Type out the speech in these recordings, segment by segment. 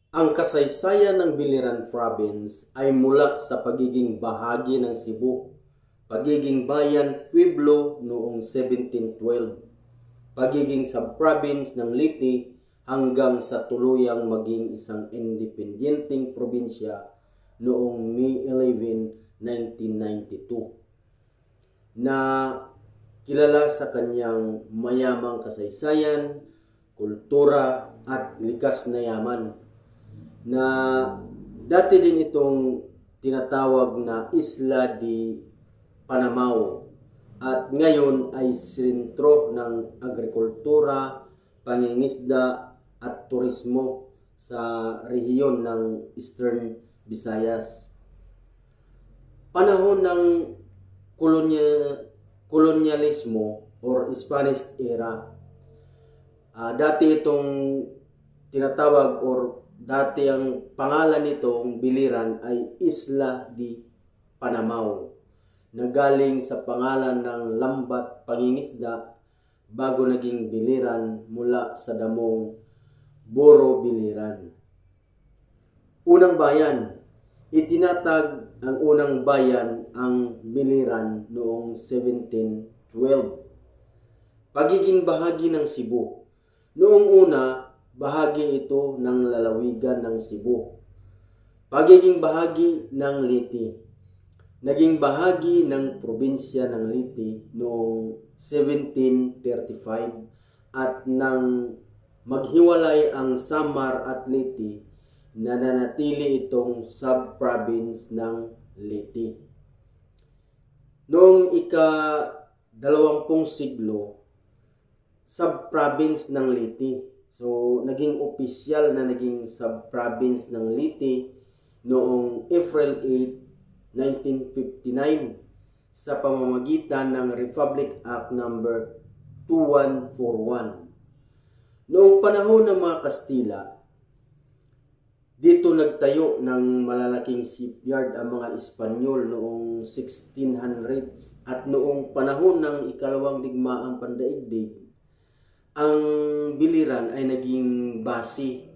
Ang kasaysayan ng Biliran Province ay mula sa pagiging bahagi ng Cebu, pagiging bayan pueblo noong 1712, pagiging sub-province ng Liti hanggang sa tuluyang maging isang independenteng probinsya noong May 11, 1992 na kilala sa kanyang mayamang kasaysayan, kultura at likas na yaman na dati din itong tinatawag na Isla de Panamao at ngayon ay sentro ng agrikultura, pangingisda at turismo sa rehiyon ng Eastern Visayas. Panahon ng kolonyalismo or Spanish era, dati itong tinatawag or dati ang pangalan nitong Biliran ay Isla de Panamao na galing sa pangalan ng lambat pangingisda bago naging Biliran mula sa damong Boro Biliran. Unang bayan, itinatag ang unang bayan ang Biliran noong 1712. Pagiging bahagi ng Cebu. Noong una, bahagi ito ng lalawigan ng Cebu. Pagiging bahagi ng Liti. Naging bahagi ng probinsya ng Liti noong 1735 at nang maghiwalay ang Samar at Liti, nananatili itong sub-province ng Liti. Noong ika-20 siglo, sub-province ng Liti. So, naging opisyal na naging sub-province ng Liti noong April 8, 1959 sa pamamagitan ng Republic Act No. 2141. Noong panahon ng mga Kastila, dito nagtayo ng malalaking shipyard ang mga Espanyol noong 1600s at noong panahon ng ikalawang digmaang pandaigdig, ang Biliran ay naging base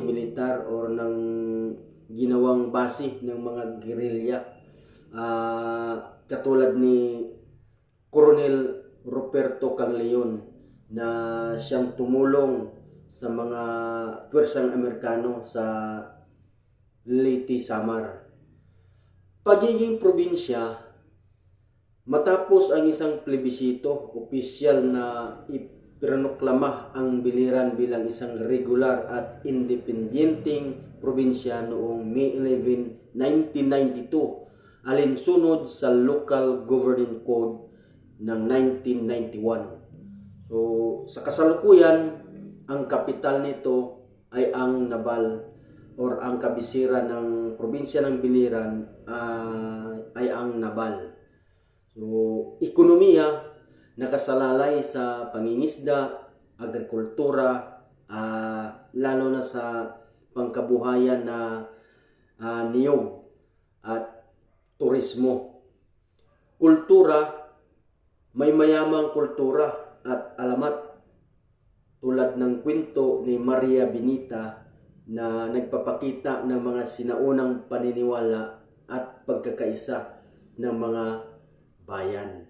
militar or ng ginawang base ng mga gerilya katulad ni Coronel Ruperto Cangleon na siyang tumulong sa mga pwersang Amerikano sa Leyte, Samar. Pagiging probinsya, matapos ang isang plebisito, opisyal na ipinoklama ang Biliran bilang isang regular at independenteng probinsya noong May 11, 1992, alinsunod sa Local Governing Code ng 1991. So, sa kasalukuyan, ang kapital nito ay ang Nabal or ang kabisera ng probinsya ng Biliran ay ang Nabal. So, ekonomiya nakasalalay sa pangingisda, agrikultura, lalo na sa pangkabuhayan na niyog at turismo. Kultura, may mayamang kultura at alamat tulad ng kwento ni Maria Binita na nagpapakita ng mga sinaunang paniniwala at pagkakaisa ng mga bayan.